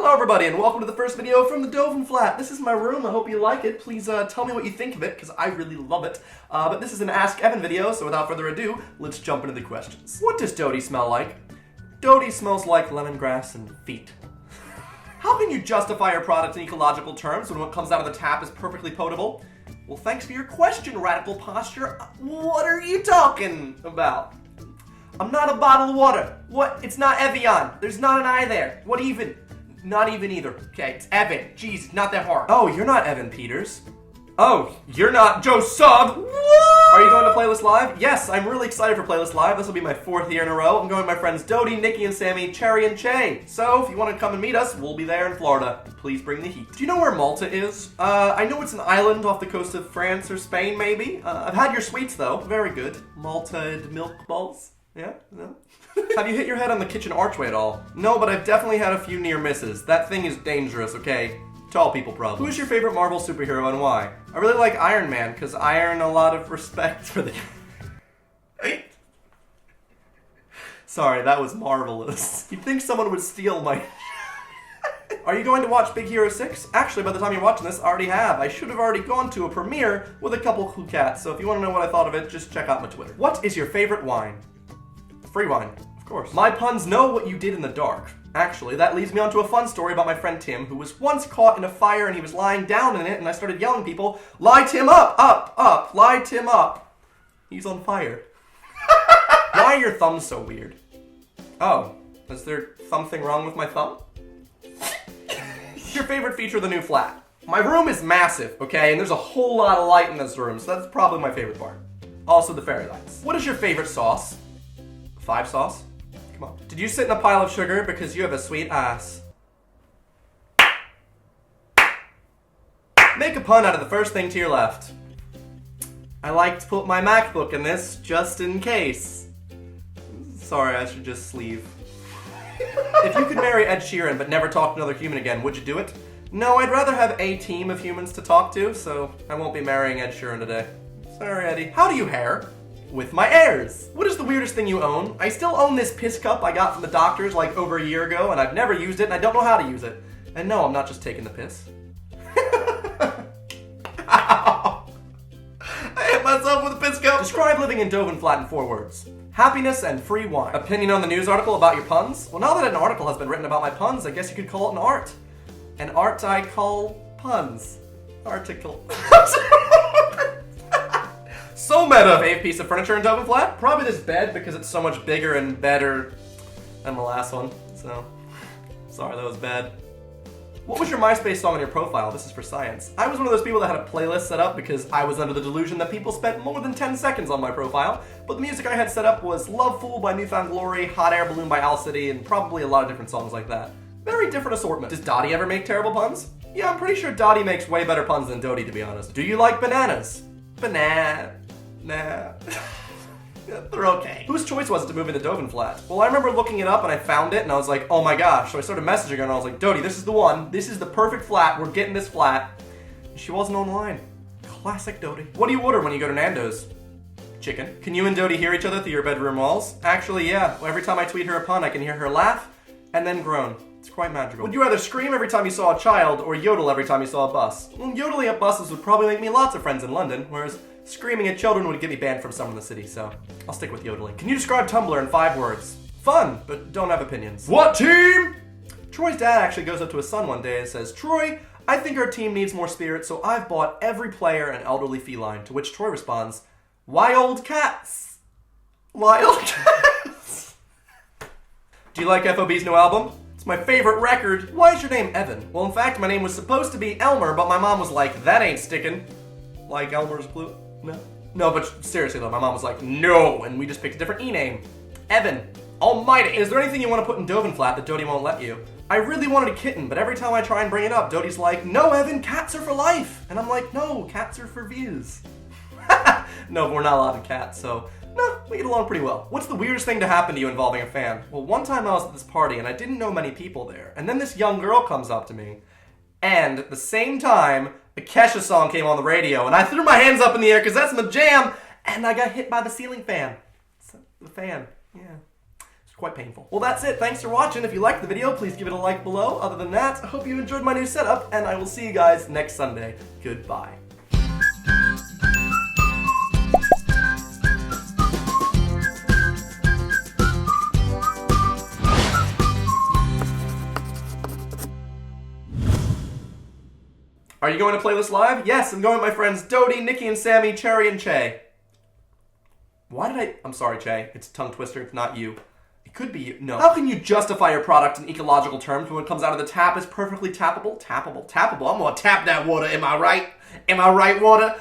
Hello everybody and welcome to the first video from the Dovin Flat. This is my room, I hope you like it. Please tell me what you think of it, because I really love it. But this is an Ask Evan video, so without further ado, let's jump into the questions. What does Dottie smell like? Dottie smells like lemongrass and feet. How can you justify your product in ecological terms when what comes out of the tap is perfectly potable? Well, thanks for your question, Radical Posture. What are you talking about? I'm not a bottle of water. What? It's not Evian. There's not an I there. What even? Not even either. Okay, it's Evan. Jeez, not that hard. Oh, you're not Evan Peters. Oh, you're not Joe Sugg. What? Are you going to Playlist Live? Yes, I'm really excited for Playlist Live. This will be my 4th year in a row. I'm going with my friends Dottie, Nikki, and Sammy, Cherry, and Che. So, if you want to come and meet us, we'll be there in Florida. Please bring the heat. Do you know where Malta is? I know it's an island off the coast of France or Spain, maybe. I've had your sweets, though. Very good. Malta milk balls. Yeah? No? Have you hit your head on the kitchen archway at all? No, but I've definitely had a few near misses. That thing is dangerous, okay? Tall people problem. Who's your favorite Marvel superhero and why? I really like Iron Man, because I earn a lot of respect for the... Sorry, that was marvelous. You'd think someone would steal my... Are you going to watch Big Hero 6? Actually, by the time you're watching this, I already have. I should have already gone to a premiere with a couple cool cats, so if you want to know what I thought of it, just check out my Twitter. What is your favorite wine? Free wine, of course. My puns know what you did in the dark. Actually, that leads me on to a fun story about my friend Tim, who was once caught in a fire and he was lying down in it, and I started yelling at people, light him up, up, light him up. He's on fire. Why are your thumbs so weird? Oh, is there something wrong with my thumb? What's your favorite feature of the new flat? My room is massive, okay, and there's a whole lot of light in this room, so that's probably my favorite part. Also the fairy lights. What is your favorite sauce? 5 sauce? Come on. Did you sit in a pile of sugar because you have a sweet ass? Make a pun out of the first thing to your left. I like to put my MacBook in this just in case. Sorry, I should just sleeve. If you could marry Ed Sheeran but never talk to another human again, would you do it? No, I'd rather have a team of humans to talk to, so I won't be marrying Ed Sheeran today. Sorry, Eddie. How do you hair? With my heirs. What is the weirdest thing you own? I still own this piss cup I got from the doctors like over a year ago, and I've never used it, and I don't know how to use it. And no, I'm not just taking the piss. Ow. I hit myself with a piss cup. Describe living in Dovin Flat in 4 words. Happiness and free wine. Opinion on the news article about your puns? Well, now that an article has been written about my puns, I guess you could call it an art. An art I call puns. Article. So meta! Favorite piece of furniture in Dovin Flat? Probably this bed, because it's so much bigger and better than the last one. So, sorry, that was bad. What was your Myspace song on your profile? This is for science. I was one of those people that had a playlist set up because I was under the delusion that people spent more than 10 seconds on my profile, but the music I had set up was Love Fool by Newfound Glory, Hot Air Balloon by Owl City, and probably a lot of different songs like that. Very different assortment. Does Dottie ever make terrible puns? Yeah, I'm pretty sure Dottie makes way better puns than Dottie, to be honest. Do you like bananas? Banana. Nah. They're okay. Whose choice was it to move into Dovin Flat? Well, I remember looking it up and I found it and I was like, oh my gosh. So I started messaging her and I was like, Dottie, this is the one. This is the perfect flat. We're getting this flat. And she wasn't online. Classic Dottie. What do you order when you go to Nando's? Chicken. Can you and Dottie hear each other through your bedroom walls? Actually, yeah. Every time I tweet her a pun, I can hear her laugh and then groan. It's quite magical. Would you rather scream every time you saw a child or yodel every time you saw a bus? Well, yodeling at buses would probably make me lots of friends in London, whereas screaming at children would get me banned from some in the city, so I'll stick with yodeling. Can you describe Tumblr in 5 words? Fun, but don't have opinions. What team? Troy's dad actually goes up to his son one day and says, Troy, I think our team needs more spirit, so I've bought every player an elderly feline, to which Troy responds, wild cats. Wild cats. Do you like FOB's new album? It's my favorite record. Why is your name Evan? Well, in fact, my name was supposed to be Elmer, but my mom was like, that ain't sticking. Like Elmer's glue? No. No, but seriously though, my mom was like, no, and we just picked a different e-name. Evan. Almighty. Is there anything you want to put in Dovin Flat that Dottie won't let you? I really wanted a kitten, but every time I try and bring it up, Dottie's like, no, Evan, cats are for life. And I'm like, no, cats are for views. No, but we're not allowed to cats, so no, we get along pretty well. What's the weirdest thing to happen to you involving a fan? Well, one time I was at this party and I didn't know many people there, and then this young girl comes up to me, and at the same time, a Kesha song came on the radio, and I threw my hands up in the air because that's my jam, and I got hit by the ceiling fan. The fan, yeah. It's quite painful. Well, that's it. Thanks for watching. If you liked the video, please give it a like below. Other than that, I hope you enjoyed my new setup, and I will see you guys next Sunday. Goodbye. Are you going to Playlist Live? Yes, I'm going with my friends Dottie, Nikki, and Sammy, Cherry, and Che. I'm sorry, Che. It's a tongue twister. It's not you. It could be you. No. How can you justify your product in ecological terms when what comes out of the tap is perfectly tappable? Tappable. I'm gonna tap that water, am I right? Am I right, water?